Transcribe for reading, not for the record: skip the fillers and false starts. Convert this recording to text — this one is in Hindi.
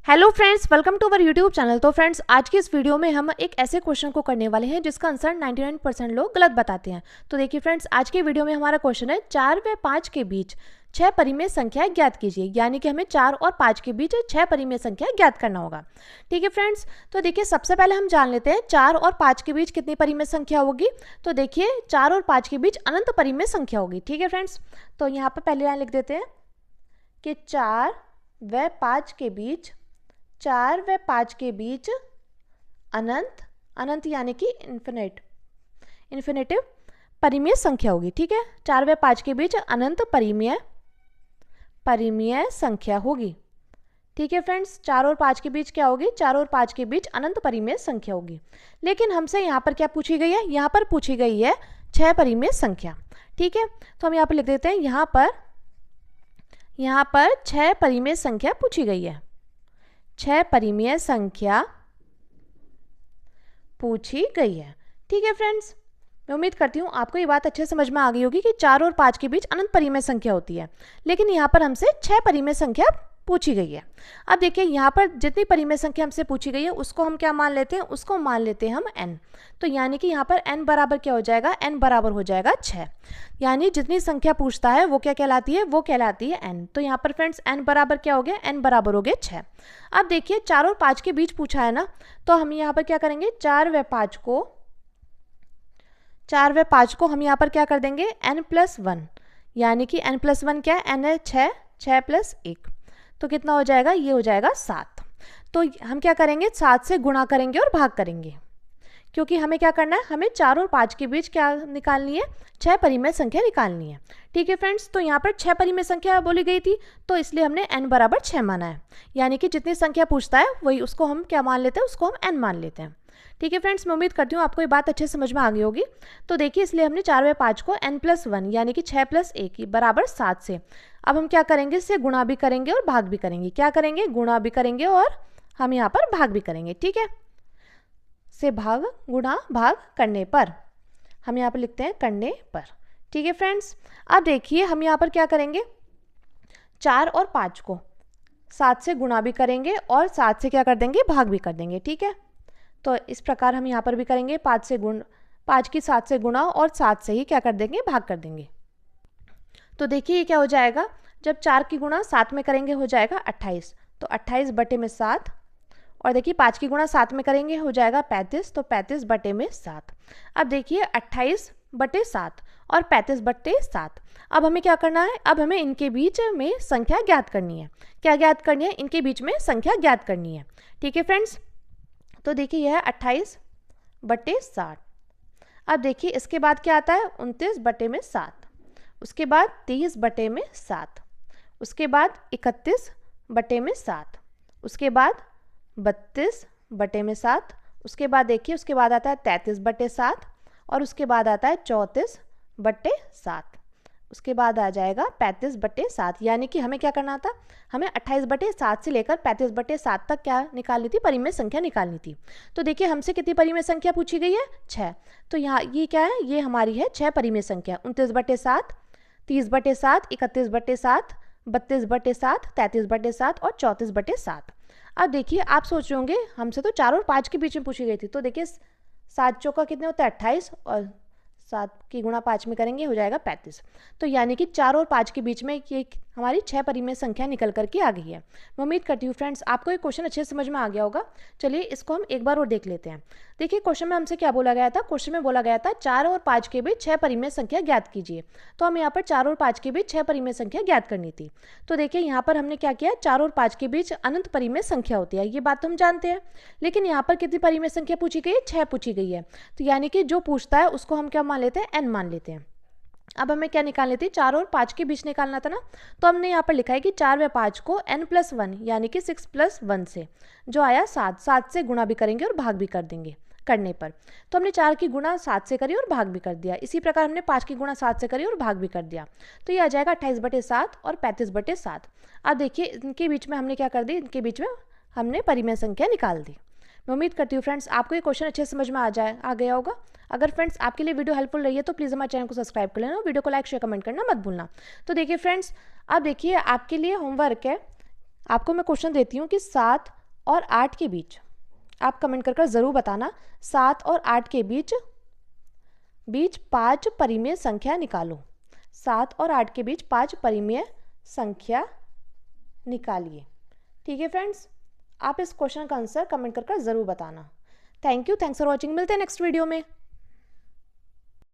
Hello friends, welcome to our YouTube channel. तो फ्रेंड्स, आज की इस वीडियो में हम एक ऐसे क्वेश्चन को करने वाले हैं जिसका आंसर 99% लोग गलत बताते हैं। तो देखिए फ्रेंड्स, आज की वीडियो में हमारा क्वेश्चन है 4 व 5 के बीच 6 परिमेय संख्या ज्ञात कीजिए। यानी कि हमें 4 और 5 के बीच 6 परिमेय संख्या ज्ञात करना होगा। ठीक है फ्रेंड्स, तो देखिए सबसे पहले हम जान लेते हैं 4 और 5 के बीच कितनी परिमेय संख्या होगी। तो देखिए 4 और 5 के बीच अनंत परिमेय संख्या होगी। ठीक है फ्रेंड्स, तो यहाँ पर पहले लाइन लिख देते हैं कि 4 व 5 के बीच 4 व 5 के बीच अनंत अनंत यानी कि इन्फिनेटिव परिमेय संख्या होगी। ठीक है, 4 व 5 के बीच अनंत परिमेय संख्या होगी। ठीक है फ्रेंड्स, 4 और 5 के बीच क्या होगी? 4 और 5 के बीच अनंत परिमेय संख्या होगी। लेकिन हमसे यहाँ पर क्या पूछी गई है? यहाँ पर पूछी गई है 6 परिमेय संख्या। ठीक है, तो हम यहाँ पर लिख देते हैं यहाँ पर 6 परिमेय संख्या पूछी गई है। 6 परिमेय संख्या पूछी गई है। ठीक है फ्रेंड्स, मैं उम्मीद करती हूँ आपको ये बात अच्छे से समझ में आ गई होगी कि 4 और 5 के बीच अनंत परिमेय संख्या होती है, लेकिन यहाँ पर हमसे 6 परिमेय संख्या पूछी गई है। अब देखिए यहाँ पर जितनी परिमेय संख्या हमसे पूछी गई है उसको हम क्या मान लेते हैं? उसको मान लेते हैं हम n। तो यानी कि यहाँ पर n बराबर क्या हो जाएगा? n बराबर हो जाएगा 6। यानी जितनी संख्या पूछता है वो क्या कहलाती है? वो कहलाती है n। तो यहाँ पर फ्रेंड्स n बराबर क्या हो गया? n बराबर हो गया 6। अब देखिए 4 और 5 के बीच पूछा है ना, तो हम यहाँ पर क्या करेंगे? 4 व 5 को हम यहाँ पर क्या कर देंगे? n+1। यानी कि n+1 क्या है? n है 6, 6 + 1 तो कितना हो जाएगा? ये हो जाएगा 7। तो हम क्या करेंगे? 7 से गुणा करेंगे और भाग करेंगे, क्योंकि हमें क्या करना है? हमें 4 और 5 के बीच क्या निकालनी है? 6 परिमेय संख्या निकालनी है। ठीक है फ्रेंड्स, तो यहाँ पर 6 परिमेय संख्या बोली गई थी, तो इसलिए हमने n बराबर 6 माना है। यानी कि जितनी संख्या पूछता है वही उसको हम क्या मान लेते हैं? उसको हम n मान लेते हैं। ठीक है फ्रेंड्स, मैं उम्मीद करती हूँ आपको ये बात अच्छे समझ में आ गई होगी। तो देखिए इसलिए हमने 4 व 5 को n+1 यानी कि 6 + 1 बराबर 7 से अब हम क्या करेंगे? इससे गुणा भी करेंगे और भाग भी करेंगे। क्या करेंगे? गुणा भी करेंगे और हम यहाँ पर भाग भी करेंगे। ठीक है, से भाग गुणा भाग करने पर हम यहाँ पर लिखते हैं करने पर। ठीक है फ्रेंड्स, अब देखिए हम यहाँ पर क्या करेंगे? 4 और 5 को 7 से गुणा भी करेंगे और 7 से क्या कर देंगे? भाग भी कर देंगे। ठीक है, तो इस प्रकार हम यहाँ पर भी करेंगे। 5 की 7 से गुणा और 7 से ही क्या कर देंगे? भाग कर देंगे। तो देखिए ये क्या हो जाएगा? जब 4 की गुणा 7 में करेंगे हो जाएगा 28, तो 28 बटे में 7। और देखिए 5 की गुणा 7 में करेंगे हो जाएगा 35, तो 35 बटे में 7। अब देखिए 28 बटे 7 और 35 बटे 7। अब हमें क्या करना है? अब हमें इनके बीच में संख्या ज्ञात करनी है। क्या ज्ञात करनी है? इनके बीच में संख्या ज्ञात करनी है। ठीक है फ्रेंड्स, तो देखिए यह है 28 बटे 60। अब देखिए इसके बाद क्या आता है? 29 बटे में 7, उसके बाद 30 बटे में 7, उसके बाद 31 बटे में 7, उसके बाद 32 बटे में 7, उसके बाद देखिए उसके बाद आता है 33 बटे 7 और उसके बाद आता है 34 बटे 7, उसके बाद आ जाएगा 35 बटे 7। यानी कि हमें क्या करना था? हमें 28 बटे 7 से लेकर 35 बटे 7 तक क्या निकालनी थी? परिमेय संख्या निकालनी थी। तो देखिए हमसे कितनी परिमेय संख्या पूछी गई है? 6। तो यहाँ ये क्या है? ये हमारी है 6 परिमेय संख्या। 29 बटे 7, 30 बटे 7, 31 बटे 7, 32 बटे 7, 33 बटे 7 और 34 बटे 7। अब देखिए आप सोच रहे होंगे हमसे तो 4 और 5 के बीच में पूछी गई थी, तो देखिए 7 चौका कितने होता है? 28 और 7 की गुणा 5 में करेंगे हो जाएगा 35। तो यानी कि 4 और 5 के बीच में ये हमारी 6 परिमेय संख्या निकल करके आ गई है। मैं उम्मीद करती हूँ फ्रेंड्स आपको ये क्वेश्चन अच्छे से समझ में आ गया होगा। चलिए इसको हम एक बार और देख लेते हैं। देखिए क्वेश्चन में हमसे क्या बोला गया था? क्वेश्चन में बोला गया था 4 और 5 के बीच 6 परिमेय संख्या ज्ञात कीजिए। तो हम यहाँ पर 4 और 5 के बीच 6 परिमेय संख्या ज्ञात करनी थी। तो देखिए यहाँ पर हमने क्या किया? 4 और 5 के बीच अनंत परिमेय संख्या होती है, ये बात तो हम जानते हैं। लेकिन यहाँ पर कितनी परिमेय संख्या पूछी गई है? 6 पूछी गई है। तो यानी कि जो पूछता है उसको हम क्या मान लेते हैं? n मान लेते हैं। अब हमें क्या निकालनी थी? 4 और 5 के बीच निकालना था ना, तो हमने यहाँ पर लिखा है कि 4 व 5 को n+1 यानी कि 6 + 1 से जो आया 7 से गुणा भी करेंगे और भाग भी कर देंगे करने पर। तो हमने 4 की गुणा 7 से करी और भाग भी कर दिया। इसी प्रकार हमने 5 की गुणा 7 से करी और भाग भी कर दिया। तो ये आ जाएगा 28 बटे 7 और 35 बटे 7। अब देखिए इनके बीच में हमने क्या कर दी? इनके बीच में हमने परिमेय संख्या निकाल दी। मैं उम्मीद करती हूँ फ्रेंड्स आपको ये क्वेश्चन अच्छे से समझ में आ गया होगा। अगर फ्रेंड्स आपके लिए वीडियो हेल्पफुल रही है तो प्लीज़ हमारे चैनल को सब्सक्राइब कर लेना और वीडियो को लाइक शेयर कमेंट करना मत भूलना। तो देखिए फ्रेंड्स, अब देखिए आपके लिए होमवर्क है, आपको मैं क्वेश्चन देती हूँ कि 7 और 8 के बीच, आप कमेंट कर ज़रूर बताना, 7 और 8 के बीच 5 परिमेय संख्या निकालो। 7 और 8 के बीच 5 परिमेय संख्या निकालिए। ठीक है फ्रेंड्स, आप इस क्वेश्चन का आंसर कमेंट कर ज़रूर बताना। Thank you, thanks for watching. मिलते हैं नेक्स्ट वीडियो में।